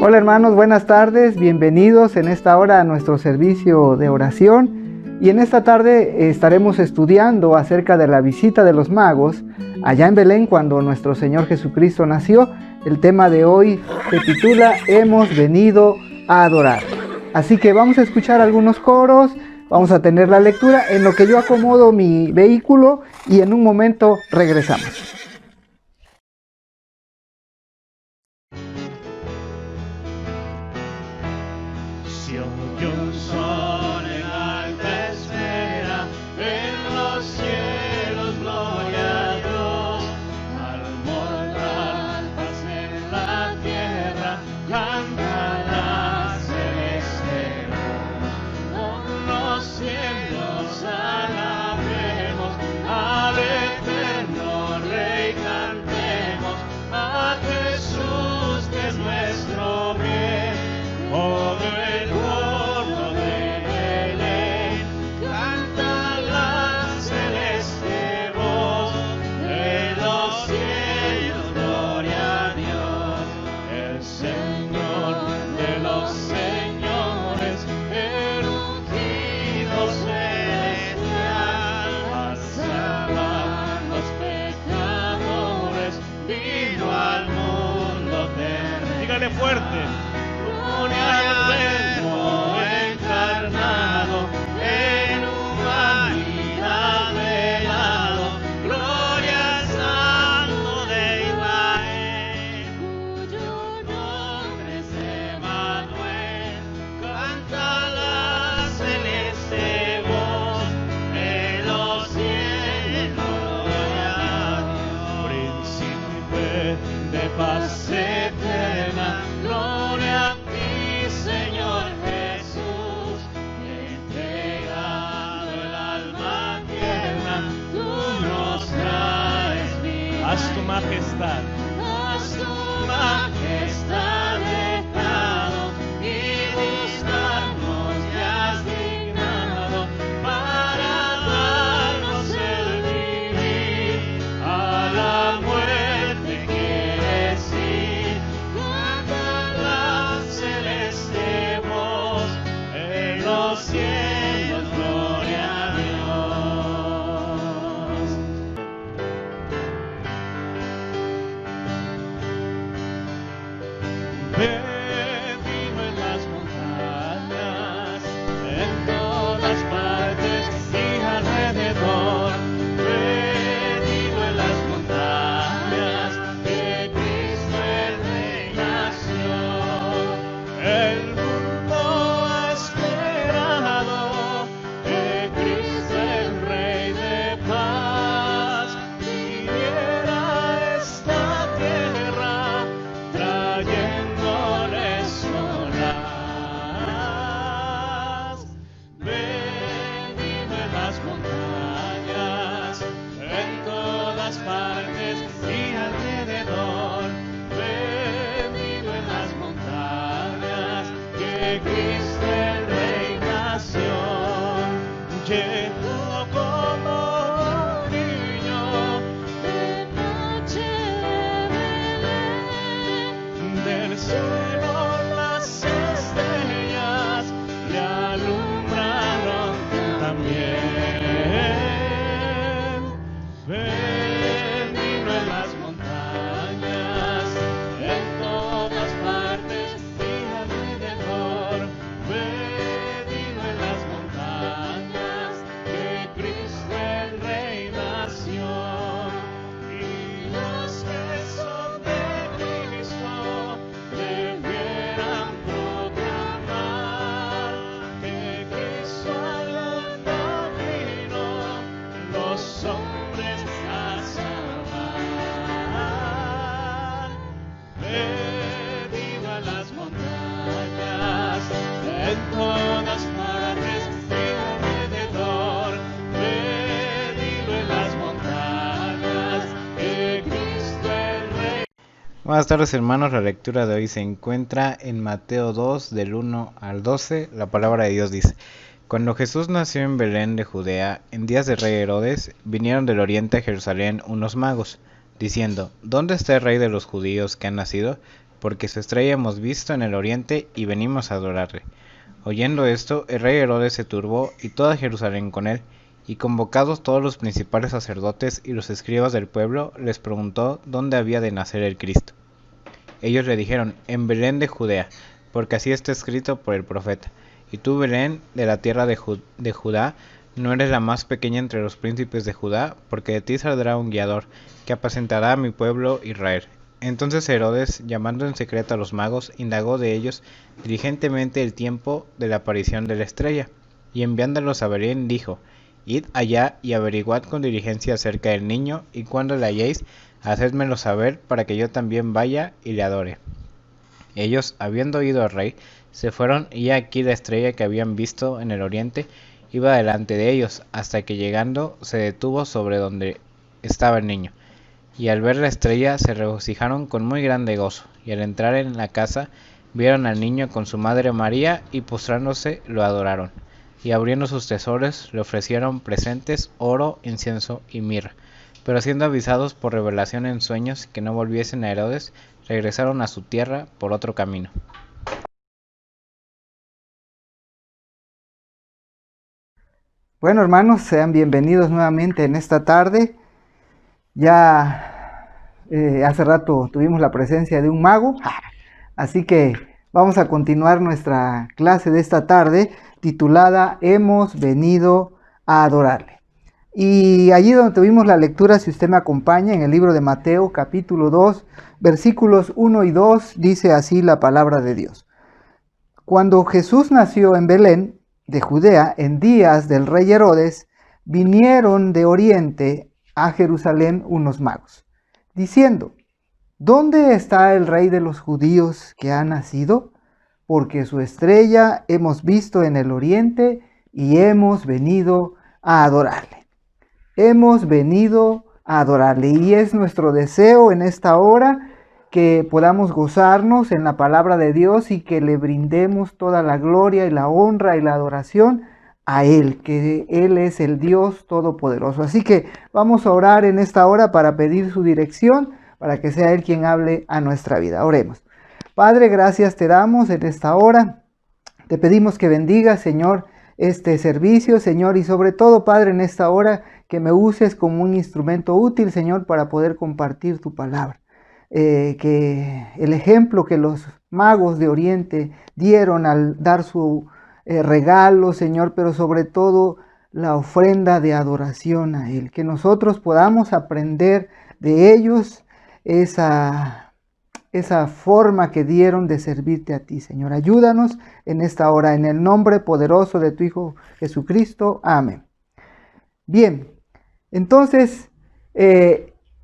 Hola hermanos, buenas tardes, bienvenidos en esta hora a nuestro servicio de oración y en esta tarde estaremos estudiando acerca de la visita de los magos allá en Belén cuando nuestro Señor Jesucristo nació. El tema de hoy se titula Hemos venido a adorar. Así que vamos a escuchar algunos coros, vamos a tener la lectura en lo que yo acomodo mi vehículo y en un momento regresamos. Fuerte, gloria al Verbo encarnado, en humanidad velado, gloria al Santo de Israel, cuyo nombre es Emmanuel, canta la celeste voz de los cielos, gloria a Dios, príncipe de paz eterna. Gloria a ti, Señor Jesús, entregado el alma tierna, tú nos traes vida. Haz tu majestad dejado y buscarnos te has dignado para darnos el vivir, a la muerte quieres ir. Los cielos, gloria a Dios. Bendito en las montañas, en todas partes y alrededor. Bendito en las montañas, que Cristo el Rey nació. El Cristo el Rey nació, llegó como un niño de noche Belén, del cielo las estrellas le alumbraron también. Bendito en las montañas, en todas partes. Buenas tardes hermanos, la lectura de hoy se encuentra en Mateo 2 del 1 al 12. La palabra de Dios dice: Cuando Jesús nació en Belén de Judea, en días del rey Herodes, vinieron del oriente a Jerusalén unos magos, diciendo: ¿Dónde está el rey de los judíos que ha nacido? porque su estrella hemos visto en el oriente y venimos a adorarle. Oyendo esto, el rey Herodes se turbó y toda Jerusalén con él, y convocados todos los principales sacerdotes y los escribas del pueblo, les preguntó dónde había de nacer el Cristo. Ellos le dijeron, en Belén de Judea, porque así está escrito por el profeta. Y tú, Belén, de la tierra de Judá, no eres la más pequeña entre los príncipes de Judá, porque de ti saldrá un guiador, que apacentará a mi pueblo Israel. Entonces Herodes, llamando en secreto a los magos, indagó de ellos diligentemente el tiempo de la aparición de la estrella, y enviándolos a Belén dijo, id allá y averiguad con diligencia acerca del niño, y cuando le halléis, hacedmelo saber, para que yo también vaya y le adore. Ellos, habiendo oído al rey, se fueron, y aquí la estrella que habían visto en el oriente iba delante de ellos, hasta que llegando se detuvo sobre donde estaba el niño. Y al ver la estrella se regocijaron con muy grande gozo, y al entrar en la casa vieron al niño con su madre María, y postrándose lo adoraron. Y abriendo sus tesoros le ofrecieron presentes, oro, incienso y mirra. Pero siendo avisados por revelación en sueños que no volviesen a Herodes, regresaron a su tierra por otro camino. Bueno, hermanos, sean bienvenidos nuevamente en esta tarde. Ya hace rato tuvimos la presencia de un mago, así que vamos a continuar nuestra clase de esta tarde titulada Hemos venido a adorarle. Y allí donde tuvimos la lectura, si usted me acompaña, en el libro de Mateo capítulo 2, versículos 1 y 2, dice así la palabra de Dios. Cuando Jesús nació en Belén de Judea, en días del rey Herodes, vinieron de oriente a Jerusalén unos magos, diciendo, ¿dónde está el rey de los judíos que ha nacido? Porque su estrella hemos visto en el oriente y hemos venido a adorarle. Hemos venido a adorarle, y es nuestro deseo en esta hora que podamos gozarnos en la palabra de Dios y que le brindemos toda la gloria y la honra y la adoración a Él, que Él es el Dios Todopoderoso. Así que vamos a orar en esta hora para pedir su dirección, para que sea Él quien hable a nuestra vida. Oremos. Padre, gracias te damos en esta hora. Te pedimos que bendigas, Señor, este servicio, Señor, y sobre todo, Padre, en esta hora que me uses como un instrumento útil, Señor, para poder compartir tu palabra. Que el ejemplo que los magos de Oriente dieron al dar su regalo, Señor, pero sobre todo la ofrenda de adoración a Él, que nosotros podamos aprender de ellos esa forma que dieron de servirte a ti, Señor. Ayúdanos en esta hora, en el nombre poderoso de tu Hijo Jesucristo. Amén. Bien, entonces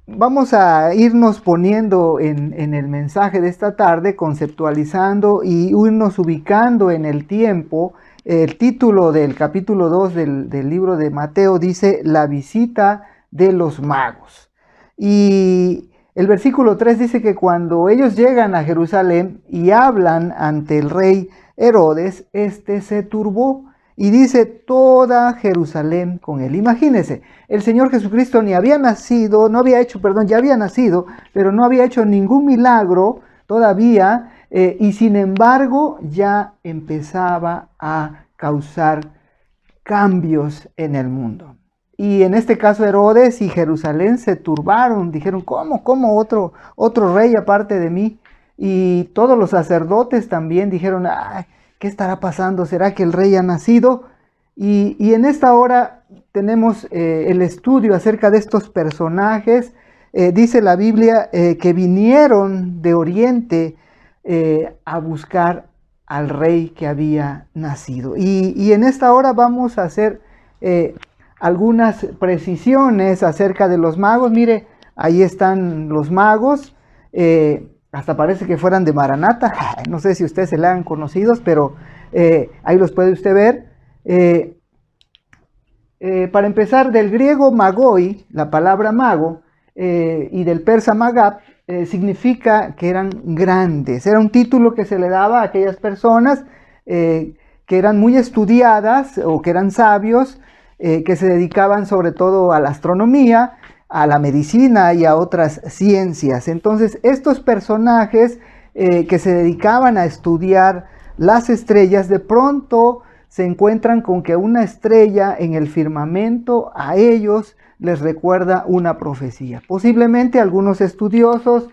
vamos a irnos poniendo en el mensaje de esta tarde, conceptualizando y irnos ubicando en el tiempo. El título del capítulo 2 del libro de Mateo dice La visita de los magos. Y el versículo 3 dice que cuando ellos llegan a Jerusalén y hablan ante el rey Herodes, este se turbó. Y dice toda Jerusalén con él. Imagínense, el Señor Jesucristo ya había nacido, pero no había hecho ningún milagro todavía, y sin embargo ya empezaba a causar cambios en el mundo. Y en este caso Herodes y Jerusalén se turbaron, dijeron, ¿cómo otro rey aparte de mí? Y todos los sacerdotes también dijeron, ¡ay! ¿Qué estará pasando? ¿Será que el rey ha nacido? Y en esta hora tenemos el estudio acerca de estos personajes. Dice la Biblia que vinieron de Oriente a buscar al rey que había nacido. Y en esta hora vamos a hacer algunas precisiones acerca de los magos. Mire, ahí están los magos. Hasta parece que fueran de Maranata. No sé si ustedes se la han conocidos, pero ahí los puede usted ver. Para empezar, del griego magoi, la palabra mago, y del persa magab, significa que eran grandes. Era un título que se le daba a aquellas personas que eran muy estudiadas o que eran sabios, que se dedicaban sobre todo a la astronomía, a la medicina y a otras ciencias. Entonces estos personajes que se dedicaban a estudiar las estrellas, de pronto se encuentran con que una estrella en el firmamento a ellos les recuerda una profecía. Posiblemente algunos estudiosos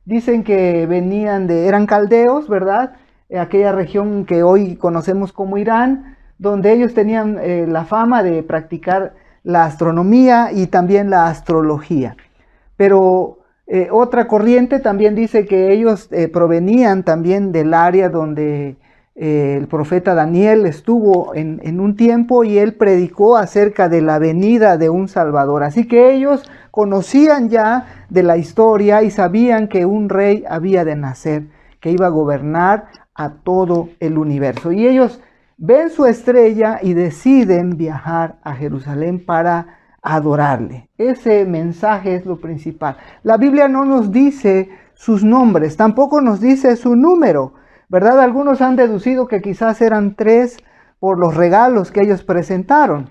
dicen que eran caldeos, ¿verdad? Aquella región que hoy conocemos como Irán, donde ellos tenían la fama de practicar la astronomía y también la astrología. Pero otra corriente también dice que ellos provenían también del área donde el profeta Daniel estuvo en un tiempo y él predicó acerca de la venida de un Salvador. Así que ellos conocían ya de la historia y sabían que un rey había de nacer, que iba a gobernar a todo el universo. Y ellos ven su estrella y deciden viajar a Jerusalén para adorarle. Ese mensaje es lo principal. La Biblia no nos dice sus nombres, tampoco nos dice su número, ¿verdad? Algunos han deducido que quizás eran 3 por los regalos que ellos presentaron.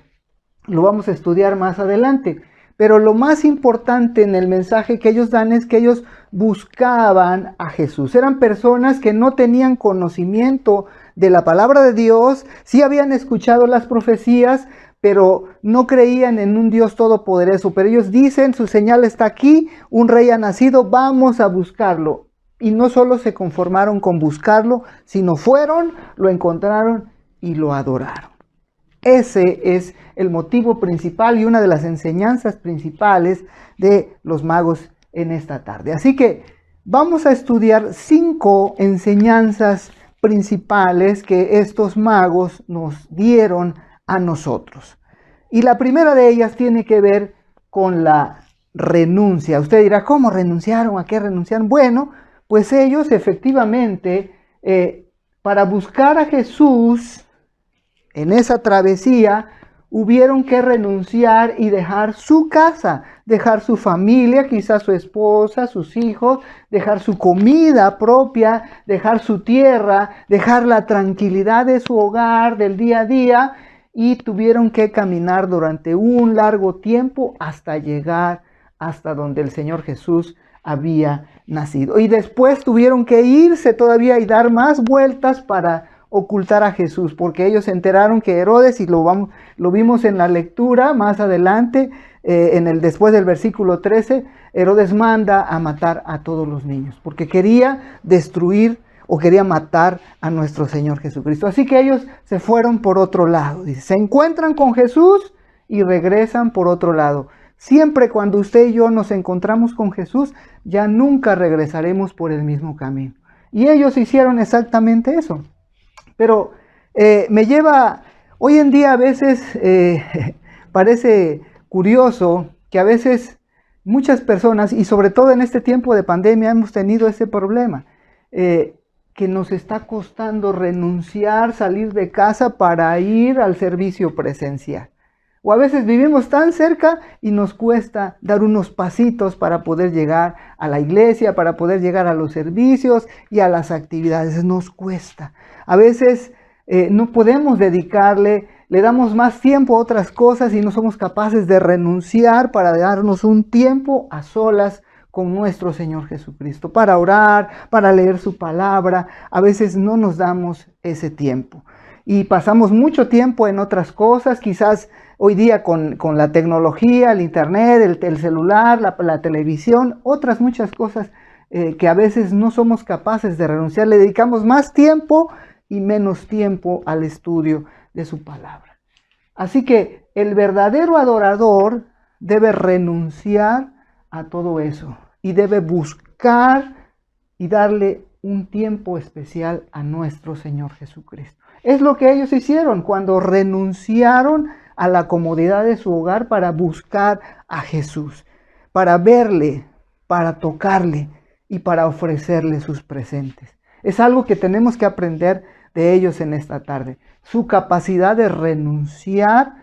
Lo vamos a estudiar más adelante. Pero lo más importante en el mensaje que ellos dan es que ellos buscaban a Jesús. Eran personas que no tenían conocimiento de la palabra de Dios, sí habían escuchado las profecías, pero no creían en un Dios todopoderoso. Pero ellos dicen, su señal está aquí, un rey ha nacido, vamos a buscarlo. Y no solo se conformaron con buscarlo, sino fueron, lo encontraron y lo adoraron. Ese es el motivo principal y una de las enseñanzas principales de los magos en esta tarde. Así que vamos a estudiar 5 enseñanzas principales que estos magos nos dieron a nosotros. Y la primera de ellas tiene que ver con la renuncia. Usted dirá, ¿cómo renunciaron? ¿A qué renunciaron? Bueno, pues ellos efectivamente, para buscar a Jesús en esa travesía, hubieron que renunciar y dejar su casa, dejar su familia, quizás su esposa, sus hijos, dejar su comida propia, dejar su tierra, dejar la tranquilidad de su hogar, del día a día, y tuvieron que caminar durante un largo tiempo hasta llegar hasta donde el Señor Jesús había nacido. Y después tuvieron que irse todavía y dar más vueltas para ocultar a Jesús, porque ellos se enteraron que Herodes, y lo vimos en la lectura más adelante, después del versículo 13, Herodes manda a matar a todos los niños, porque quería destruir o quería matar a nuestro Señor Jesucristo. Así que ellos se fueron por otro lado. Dice, se encuentran con Jesús y regresan por otro lado. Siempre cuando usted y yo nos encontramos con Jesús, ya nunca regresaremos por el mismo camino. Y ellos hicieron exactamente eso. Pero me lleva, hoy en día a veces parece curioso que a veces muchas personas, y sobre todo en este tiempo de pandemia, hemos tenido ese problema, que nos está costando renunciar, salir de casa para ir al servicio presencial. O a veces vivimos tan cerca y nos cuesta dar unos pasitos para poder llegar a la iglesia, para poder llegar a los servicios y a las actividades. Nos cuesta. A veces no podemos dedicarle, le damos más tiempo a otras cosas y no somos capaces de renunciar para darnos un tiempo a solas con nuestro Señor Jesucristo, para orar, para leer su palabra. A veces no nos damos ese tiempo. Y pasamos mucho tiempo en otras cosas, quizás hoy día con la tecnología, el internet, el celular, la televisión, otras muchas cosas que a veces no somos capaces de renunciar. Le dedicamos más tiempo y menos tiempo al estudio de su palabra. Así que el verdadero adorador debe renunciar a todo eso y debe buscar y darle un tiempo especial a nuestro Señor Jesucristo. Es lo que ellos hicieron cuando renunciaron a la comodidad de su hogar para buscar a Jesús, para verle, para tocarle y para ofrecerle sus presentes. Es algo que tenemos que aprender de ellos en esta tarde. Su capacidad de renunciar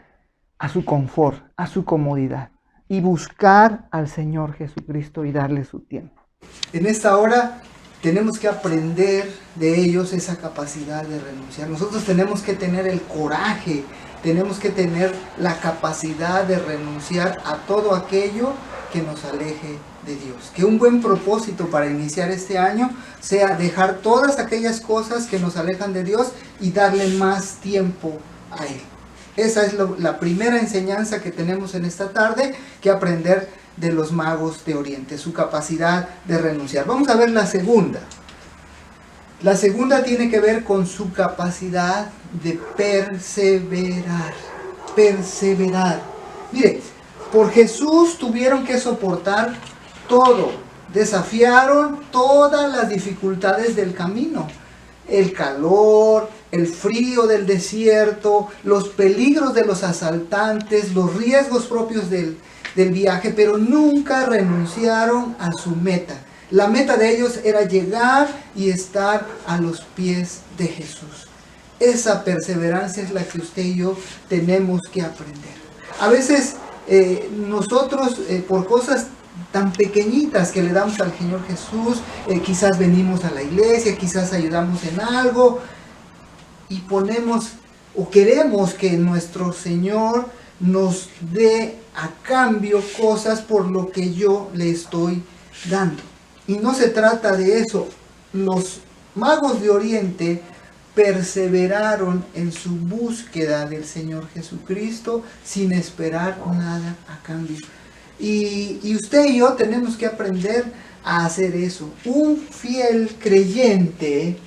a su confort, a su comodidad y buscar al Señor Jesucristo y darle su tiempo. En esta hora tenemos que aprender de ellos esa capacidad de renunciar. Nosotros tenemos que tener el coraje, tenemos que tener la capacidad de renunciar a todo aquello que nos aleje de Dios. Que un buen propósito para iniciar este año sea dejar todas aquellas cosas que nos alejan de Dios y darle más tiempo a Él. Esa es la primera enseñanza que tenemos en esta tarde que aprender de los magos de Oriente, su capacidad de renunciar. Vamos a ver la segunda. La segunda tiene que ver con su capacidad de perseverar. Perseverar. Mire, por Jesús tuvieron que soportar todo. Desafiaron todas las dificultades del camino. El calor, el frío del desierto, los peligros de los asaltantes, los riesgos propios del viaje, pero nunca renunciaron a su meta. La meta de ellos era llegar y estar a los pies de Jesús. Esa perseverancia es la que usted y yo tenemos que aprender. A veces nosotros por cosas tan pequeñitas que le damos al Señor Jesús, quizás venimos a la iglesia, quizás ayudamos en algo y ponemos o queremos que nuestro Señor nos dé a cambio cosas por lo que yo le estoy dando. Y no se trata de eso. Los magos de Oriente perseveraron en su búsqueda del Señor Jesucristo sin esperar nada a cambio. Y usted y yo tenemos que aprender a hacer eso. Un fiel creyente,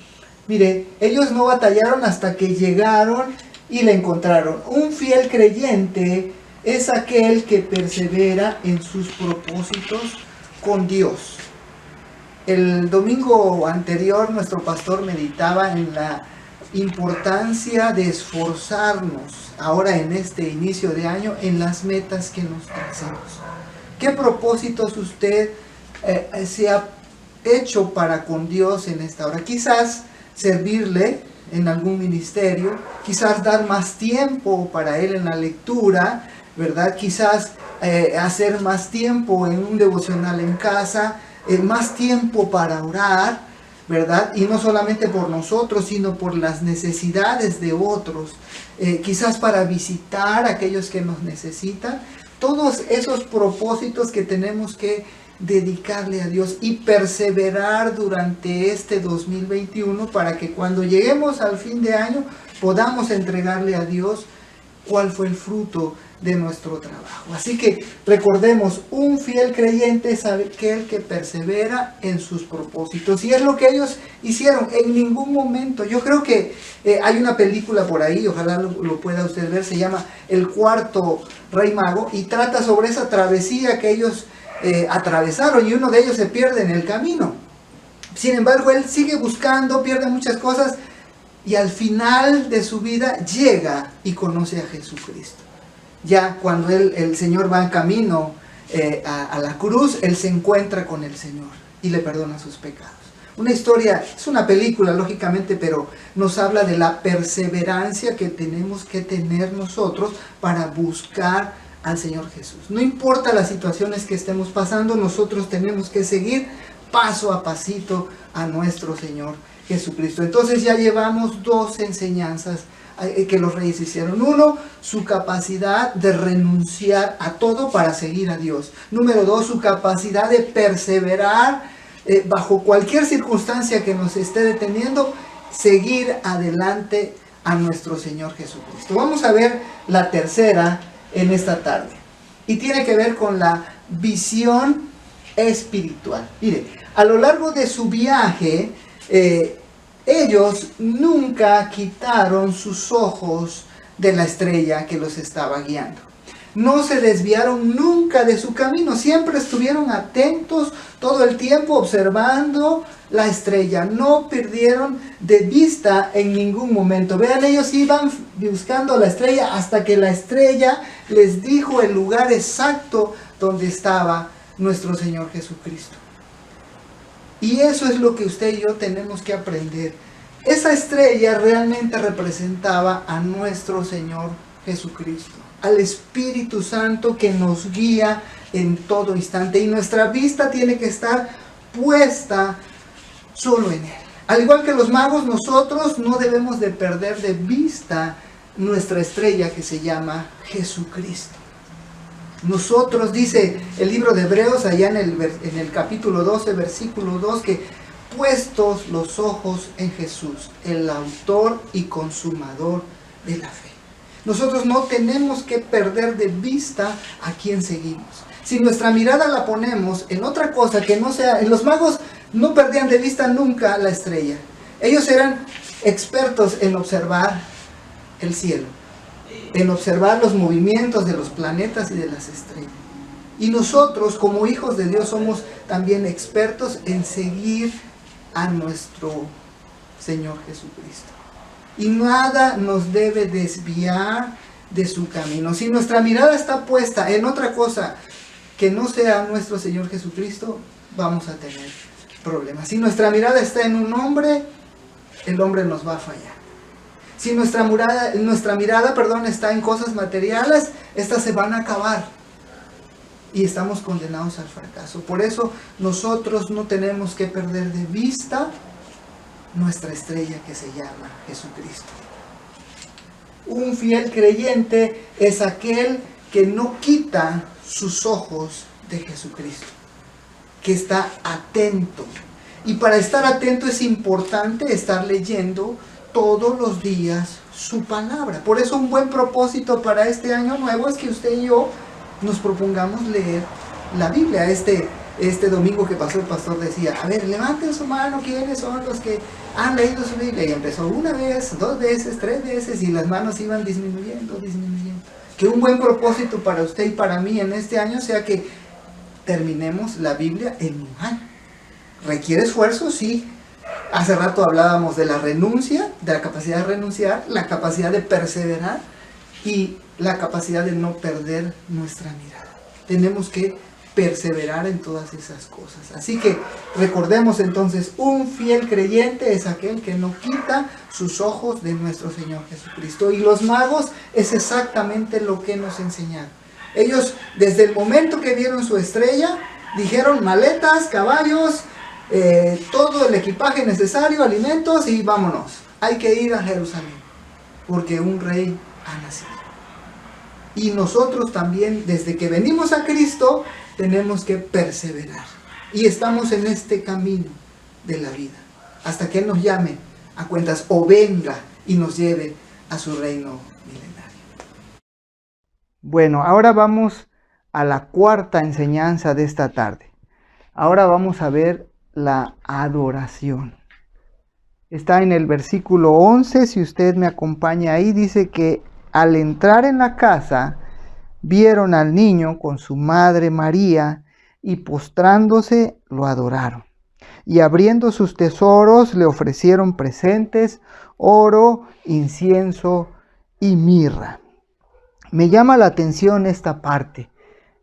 mire, ellos no batallaron hasta que llegaron y la encontraron. Un fiel creyente es aquel que persevera en sus propósitos con Dios. El domingo anterior nuestro pastor meditaba en la importancia de esforzarnos ahora en este inicio de año en las metas que nos trazamos. ¿Qué propósitos usted se ha hecho para con Dios en esta hora? Quizás servirle en algún ministerio, quizás dar más tiempo para Él en la lectura, ¿verdad? Quizás hacer más tiempo en un devocional en casa, más tiempo para orar, ¿verdad? Y no solamente por nosotros, sino por las necesidades de otros, quizás para visitar a aquellos que nos necesitan. Todos esos propósitos que tenemos que dedicarle a Dios y perseverar durante este 2021 para que cuando lleguemos al fin de año podamos entregarle a Dios cuál fue el fruto de nuestro trabajo. Así que recordemos, un fiel creyente es aquel que persevera en sus propósitos, y es lo que ellos hicieron. En ningún momento, yo creo que hay una película por ahí, ojalá lo pueda usted ver, se llama El Cuarto Rey Mago, y trata sobre esa travesía que ellos atravesaron, y uno de ellos se pierde en el camino. Sin embargo, él sigue buscando, pierde muchas cosas, y al final de su vida llega y conoce a Jesucristo. Ya cuando el Señor va en camino a la cruz, él se encuentra con el Señor y le perdona sus pecados. Una historia, es una película lógicamente, pero nos habla de la perseverancia que tenemos que tener nosotros para buscar al Señor Jesús. No importa las situaciones que estemos pasando, nosotros tenemos que seguir paso a pasito a nuestro Señor Jesucristo. Entonces ya llevamos dos enseñanzas que los reyes hicieron. Uno, su capacidad de renunciar a todo para seguir a Dios. Número dos, su capacidad de perseverar bajo cualquier circunstancia que nos esté deteniendo, seguir adelante a nuestro Señor Jesucristo. Vamos a ver la tercera en esta tarde, y tiene que ver con la visión espiritual. Mire, a lo largo de su viaje, ellos nunca quitaron sus ojos de la estrella que los estaba guiando. No se desviaron nunca de su camino, siempre estuvieron atentos todo el tiempo observando la estrella. No perdieron de vista en ningún momento. Vean, ellos iban buscando la estrella hasta que la estrella les dijo el lugar exacto donde estaba nuestro Señor Jesucristo. Y eso es lo que usted y yo tenemos que aprender. Esa estrella realmente representaba a nuestro Señor Jesucristo, al Espíritu Santo que nos guía en todo instante, y nuestra vista tiene que estar puesta solo en Él. Al igual que los magos, nosotros no debemos de perder de vista nuestra estrella que se llama Jesucristo. Nosotros, dice el libro de Hebreos, allá en el capítulo 12, versículo 2, que puestos los ojos en Jesús, el autor y consumador de la fe. Nosotros no tenemos que perder de vista a quién seguimos. Si nuestra mirada la ponemos en otra cosa que no sea... Los magos no perdían de vista nunca la estrella. Ellos eran expertos en observar el cielo, en observar los movimientos de los planetas y de las estrellas. Y nosotros, como hijos de Dios, somos también expertos en seguir a nuestro Señor Jesucristo. Y nada nos debe desviar de su camino. Si nuestra mirada está puesta en otra cosa que no sea nuestro Señor Jesucristo, vamos a tener problemas. Si nuestra mirada está en un hombre, el hombre nos va a fallar. Si nuestra mirada está en cosas materiales, estas se van a acabar. Y estamos condenados al fracaso. Por eso nosotros no tenemos que perder de vista nuestra estrella que se llama Jesucristo. Un fiel creyente es aquel que no quita sus ojos de Jesucristo, que está atento. Y para estar atento es importante estar leyendo todos los días su palabra. Por eso un buen propósito para este año nuevo es que usted y yo nos propongamos leer la Biblia. Este domingo que pasó, el pastor decía, a ver, levanten su mano, ¿quiénes son los que han leído su Biblia? Y empezó una vez, 2 veces, 3 veces, y las manos iban disminuyendo. Que un buen propósito para usted y para mí en este año sea que terminemos la Biblia en un año. ¿Requiere esfuerzo? Sí. Hace rato hablábamos de la renuncia, de la capacidad de renunciar, la capacidad de perseverar y la capacidad de no perder nuestra mirada. Tenemos que perseverar en todas esas cosas. Así que recordemos entonces, un fiel creyente es aquel que no quita sus ojos de nuestro Señor Jesucristo. Y los magos es exactamente lo que nos enseñaron. Ellos, desde el momento que vieron su estrella, dijeron maletas, caballos, todo el equipaje necesario, alimentos y vámonos. Hay que ir a Jerusalén, porque un rey ha nacido. Y nosotros también, desde que venimos a Cristo, tenemos que perseverar. Y estamos en este camino de la vida, hasta que Él nos llame a cuentas o venga y nos lleve a su reino milenario. Bueno, ahora vamos a la cuarta enseñanza de esta tarde. Ahora vamos a ver la adoración. Está en el versículo 11, si usted me acompaña ahí, dice que al entrar en la casa, vieron al niño con su madre María y postrándose lo adoraron. Y abriendo sus tesoros le ofrecieron presentes, oro, incienso y mirra. Me llama la atención esta parte.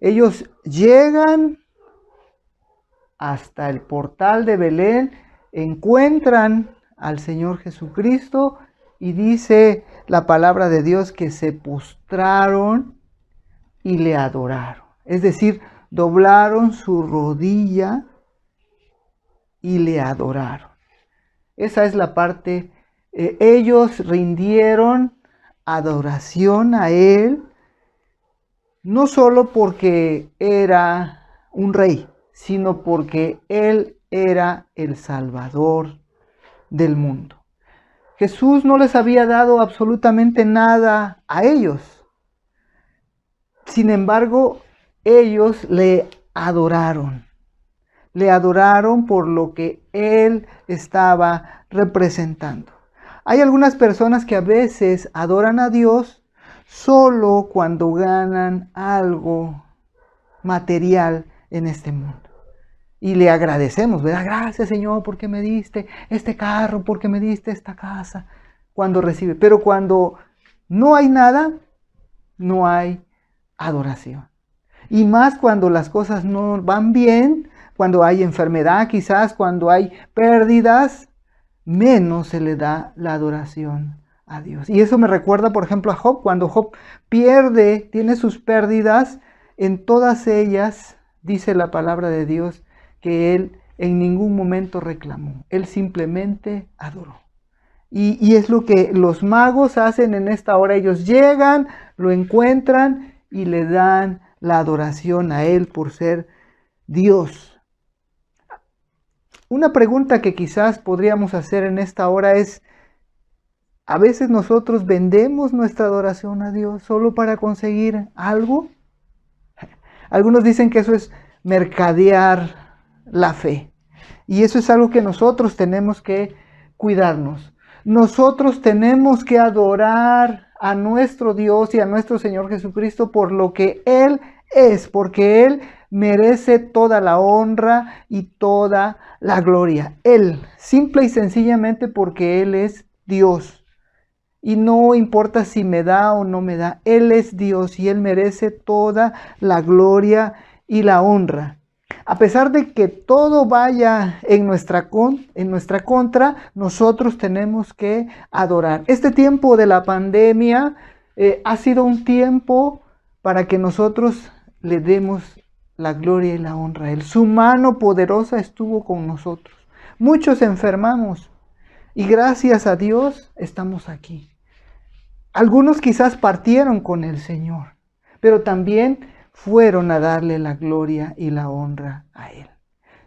Ellos llegan hasta el portal de Belén, encuentran al Señor Jesucristo y dice la palabra de Dios que se postraron y le adoraron. Es decir, doblaron su rodilla y le adoraron. Esa es la parte. Ellos rindieron adoración a Él, no solo porque era un rey, sino porque Él era el Salvador del mundo. Jesús no les había dado absolutamente nada a ellos. Sin embargo, ellos le adoraron. Le adoraron por lo que Él estaba representando. Hay algunas personas que a veces adoran a Dios solo cuando ganan algo material en este mundo. Y le agradecemos, ¿verdad? Gracias, Señor, porque me diste este carro, porque me diste esta casa. Cuando recibe. Pero cuando no hay nada, no hay adoración. Y más cuando las cosas no van bien, cuando hay enfermedad quizás, cuando hay pérdidas, menos se le da la adoración a Dios. Y eso me recuerda, por ejemplo, a Job. Cuando Job pierde, tiene sus pérdidas, en todas ellas dice la palabra de Dios que él en ningún momento reclamó. Él simplemente adoró. Y es lo que los magos hacen en esta hora. Ellos llegan, lo encuentran y le dan la adoración a Él por ser Dios. Una pregunta que quizás podríamos hacer en esta hora es, ¿a veces nosotros vendemos nuestra adoración a Dios solo para conseguir algo? Algunos dicen que eso es mercadear la fe. Y eso es algo que nosotros tenemos que cuidarnos. Nosotros tenemos que adorar a nuestro Dios y a nuestro Señor Jesucristo por lo que Él es, porque Él merece toda la honra y toda la gloria. Él, simple y sencillamente porque Él es Dios. Y no importa si me da o no me da, Él es Dios y Él merece toda la gloria y la honra. A pesar de que todo vaya en nuestra contra, nosotros tenemos que adorar. Este tiempo de la pandemia ha sido un tiempo para que nosotros le demos la gloria y la honra a Él. Su mano poderosa estuvo con nosotros. Muchos enfermamos y gracias a Dios estamos aquí. Algunos quizás partieron con el Señor, pero también fueron a darle la gloria y la honra a Él.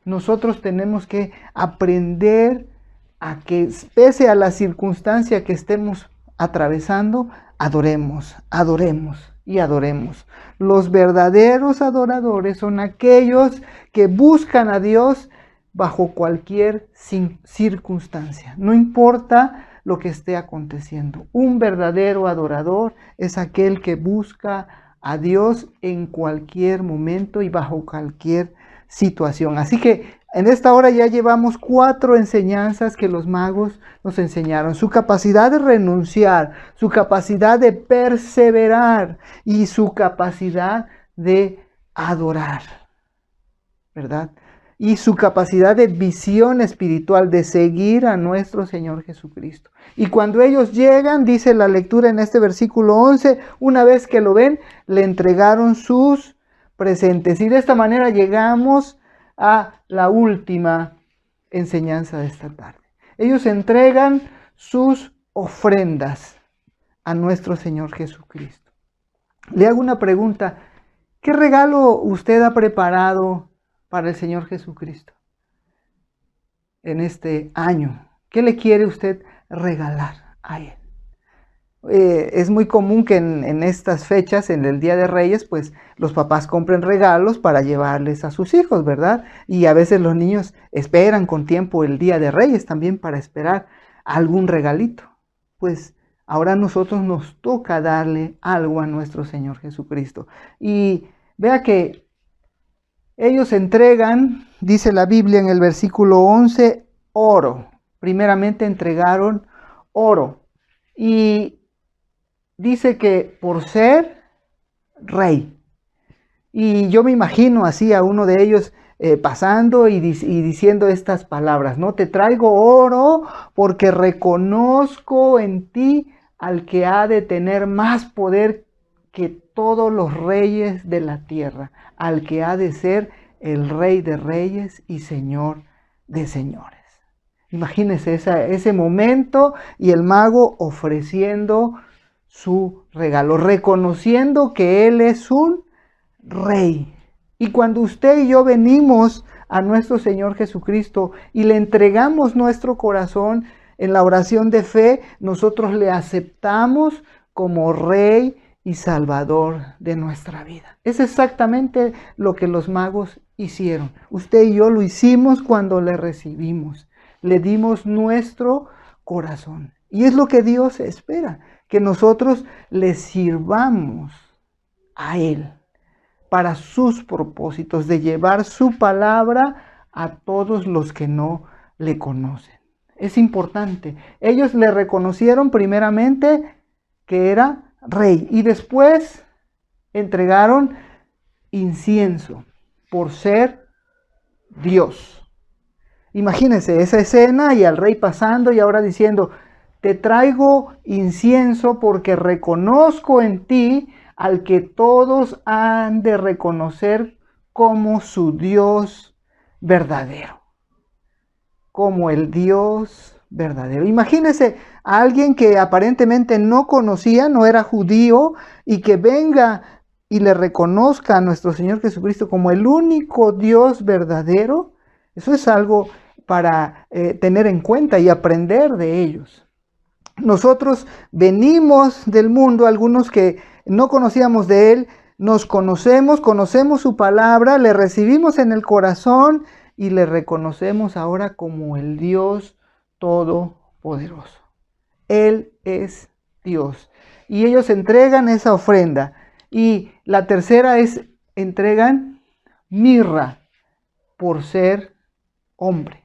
Nosotros tenemos que aprender a que, pese a la circunstancia que estemos atravesando, adoremos, adoremos y adoremos. Los verdaderos adoradores son aquellos que buscan a Dios bajo cualquier circunstancia. No importa lo que esté aconteciendo. Un verdadero adorador es aquel que busca a Dios en cualquier momento y bajo cualquier situación. Así que en esta hora ya llevamos 4 enseñanzas que los magos nos enseñaron. Su capacidad de renunciar, su capacidad de perseverar y su capacidad de adorar, ¿verdad? Y su capacidad de visión espiritual, de seguir a nuestro Señor Jesucristo. Y cuando ellos llegan, dice la lectura en este versículo 11, una vez que lo ven, le entregaron sus presentes. Y de esta manera llegamos a la última enseñanza de esta tarde. Ellos entregan sus ofrendas a nuestro Señor Jesucristo. Le hago una pregunta. ¿Qué regalo usted ha preparado para el Señor Jesucristo en este año? ¿Qué le quiere usted regalar a Él? Es muy común que en estas fechas, en el Día de Reyes, pues los papás compren regalos para llevarles a sus hijos, ¿verdad? Y a veces los niños esperan con tiempo el Día de Reyes también para esperar algún regalito. Pues ahora a nosotros nos toca darle algo a nuestro Señor Jesucristo. Y vea que ellos entregan, dice la Biblia en el versículo 11, oro. Primeramente entregaron oro. Y dice que por ser rey. Y yo me imagino así a uno de ellos pasando y diciendo estas palabras, ¿no? Te traigo oro porque reconozco en ti al que ha de tener más poder que todos los reyes de la tierra, al que ha de ser el Rey de Reyes y Señor de Señores. Imagínense ese momento y el mago ofreciendo su regalo, reconociendo que Él es un rey. Y cuando usted y yo venimos a nuestro Señor Jesucristo y le entregamos nuestro corazón en la oración de fe, nosotros le aceptamos como Rey y Salvador de nuestra vida. Es exactamente lo que los magos hicieron. Usted y yo lo hicimos cuando le recibimos. Le dimos nuestro corazón. Y es lo que Dios espera, que nosotros le sirvamos a Él para sus propósitos, de llevar su palabra a todos los que no le conocen. Es importante. Ellos le reconocieron primeramente que era rey y después entregaron incienso por ser Dios. Imagínense esa escena y al rey pasando y ahora diciendo, te traigo incienso porque reconozco en ti al que todos han de reconocer como su Dios verdadero, como el Dios verdadero. Imagínense a alguien que aparentemente no conocía, no era judío, y que venga y le reconozca a nuestro Señor Jesucristo como el único Dios verdadero, eso es algo para tener en cuenta y aprender de ellos. Nosotros venimos del mundo, algunos que no conocíamos de Él, nos conocemos su palabra, le recibimos en el corazón y le reconocemos ahora como el Dios Todopoderoso. Él es Dios. Y ellos entregan esa ofrenda. Y la tercera es, entregan mirra por ser hombre.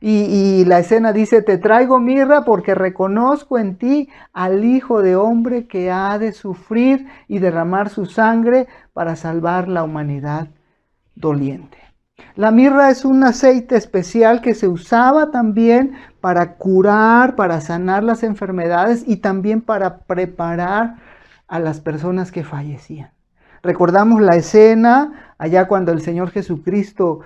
Y la escena dice, te traigo mirra porque reconozco en ti al Hijo de Hombre que ha de sufrir y derramar su sangre para salvar la humanidad doliente. La mirra es un aceite especial que se usaba también para curar, para sanar las enfermedades y también para preparar a las personas que fallecían. Recordamos la escena allá cuando el Señor Jesucristo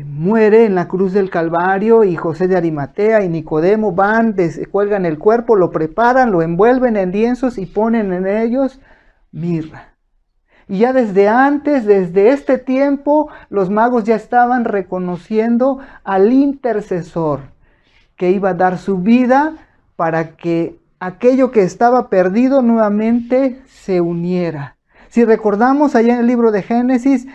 muere en la cruz del Calvario y José de Arimatea y Nicodemo van, cuelgan el cuerpo, lo preparan, lo envuelven en lienzos y ponen en ellos mirra. Y ya desde antes, desde este tiempo, los magos ya estaban reconociendo al intercesor que iba a dar su vida para que aquello que estaba perdido nuevamente se uniera. Si recordamos allá en el libro de Génesis,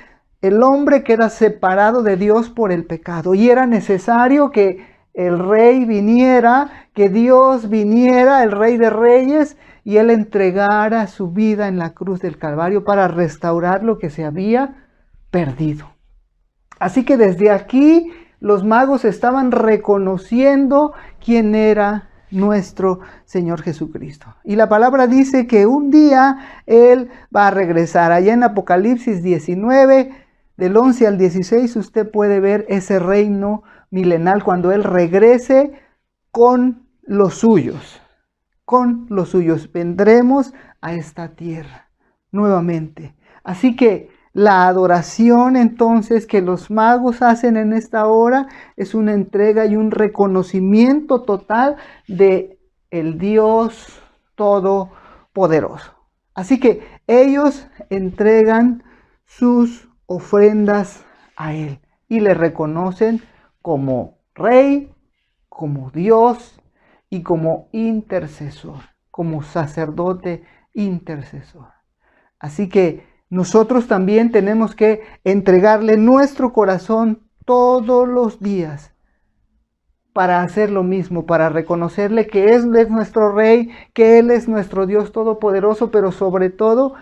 el hombre queda separado de Dios por el pecado y era necesario que el rey viniera, que Dios viniera, el Rey de Reyes, y Él entregara su vida en la cruz del Calvario para restaurar lo que se había perdido. Así que desde aquí los magos estaban reconociendo quién era nuestro Señor Jesucristo. Y la palabra dice que un día Él va a regresar. Allá en Apocalipsis 19, del 11 al 16, usted puede ver ese reino milenal cuando Él regrese con los suyos. Con los suyos vendremos a esta tierra nuevamente. Así que la adoración entonces que los magos hacen en esta hora es una entrega y un reconocimiento total de el Dios Todopoderoso. Así que ellos entregan sus ofrendas a Él y le reconocen como Rey, como Dios y como intercesor, como sacerdote intercesor. Así que nosotros también tenemos que entregarle nuestro corazón todos los días para hacer lo mismo, para reconocerle que Él es nuestro Rey, que Él es nuestro Dios Todopoderoso, pero sobre todo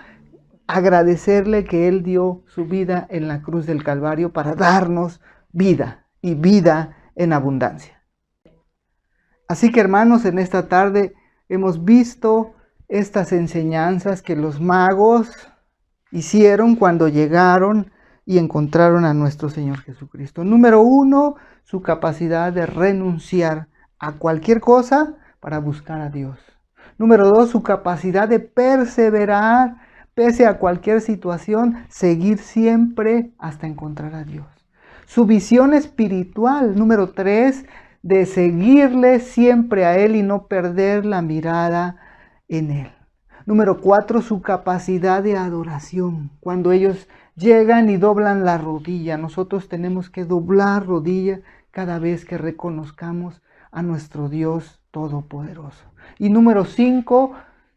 agradecerle que Él dio su vida en la cruz del Calvario para darnos vida y vida en abundancia. Así que hermanos, en esta tarde hemos visto estas enseñanzas que los magos hicieron cuando llegaron y encontraron a nuestro Señor Jesucristo. Número 1, su capacidad de renunciar a cualquier cosa para buscar a Dios. Número 2, su capacidad de perseverar pese a cualquier situación, seguir siempre hasta encontrar a Dios. Su visión espiritual. Número 3, de seguirle siempre a Él y no perder la mirada en Él. Número 4, su capacidad de adoración. Cuando ellos llegan y doblan la rodilla, nosotros tenemos que doblar rodilla cada vez que reconozcamos a nuestro Dios Todopoderoso. Y número 5,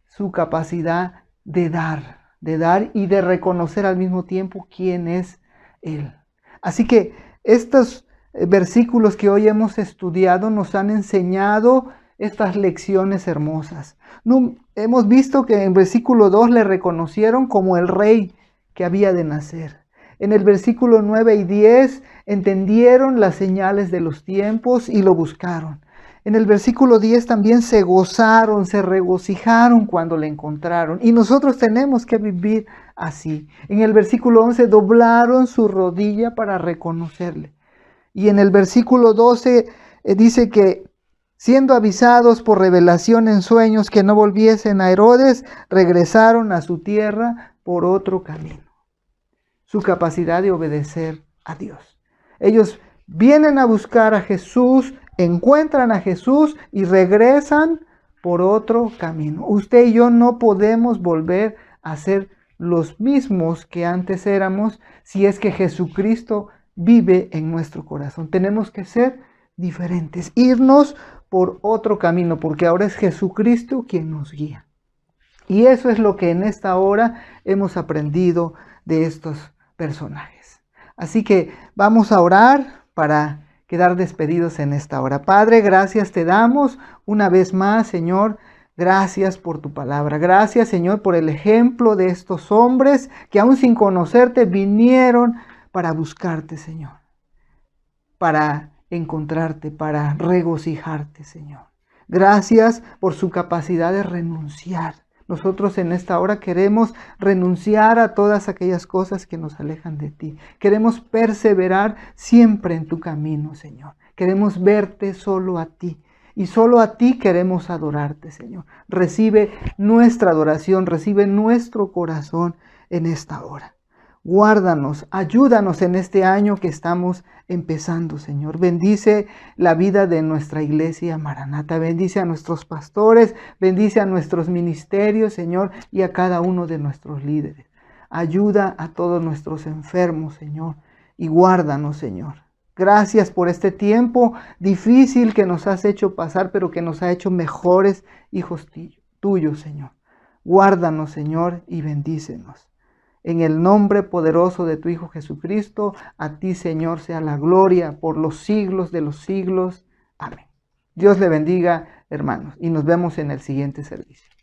su capacidad de dar y de reconocer al mismo tiempo quién es Él. Así que estos versículos que hoy hemos estudiado nos han enseñado estas lecciones hermosas. Hemos visto que en versículo 2 le reconocieron como el rey que había de nacer. En el versículo 9 y 10 entendieron las señales de los tiempos y lo buscaron. En el versículo 10 también se gozaron, se regocijaron cuando le encontraron. Y nosotros tenemos que vivir así. En el versículo 11 doblaron su rodilla para reconocerle. Y en el versículo 12 dice que siendo avisados por revelación en sueños que no volviesen a Herodes, regresaron a su tierra por otro camino. Su capacidad de obedecer a Dios. Ellos vienen a buscar a Jesús, encuentran a Jesús y regresan por otro camino. Usted y yo no podemos volver a ser los mismos que antes éramos si es que Jesucristo vive en nuestro corazón. Tenemos que ser diferentes, irnos por otro camino, porque ahora es Jesucristo quien nos guía. Y eso es lo que en esta hora hemos aprendido de estos personajes. Así que vamos a orar para quedar despedidos en esta hora. Padre, gracias te damos una vez más, Señor. Gracias por tu palabra. Gracias, Señor, por el ejemplo de estos hombres que aún sin conocerte vinieron para buscarte, Señor. Para encontrarte, para regocijarte, Señor. Gracias por su capacidad de renunciar. Nosotros en esta hora queremos renunciar a todas aquellas cosas que nos alejan de ti. Queremos perseverar siempre en tu camino, Señor. Queremos verte solo a ti. Y solo a ti queremos adorarte, Señor. Recibe nuestra adoración, recibe nuestro corazón en esta hora. Guárdanos, ayúdanos en este año que estamos empezando, Señor. Bendice la vida de nuestra iglesia Maranata. Bendice a nuestros pastores, bendice a nuestros ministerios, Señor, y a cada uno de nuestros líderes. Ayuda a todos nuestros enfermos, Señor, y guárdanos, Señor. Gracias por este tiempo difícil que nos has hecho pasar, pero que nos ha hecho mejores hijos tuyos, Señor. Guárdanos, Señor, y bendícenos. En el nombre poderoso de tu Hijo Jesucristo, a ti, Señor, sea la gloria por los siglos de los siglos. Amén. Dios le bendiga, hermanos, y nos vemos en el siguiente servicio.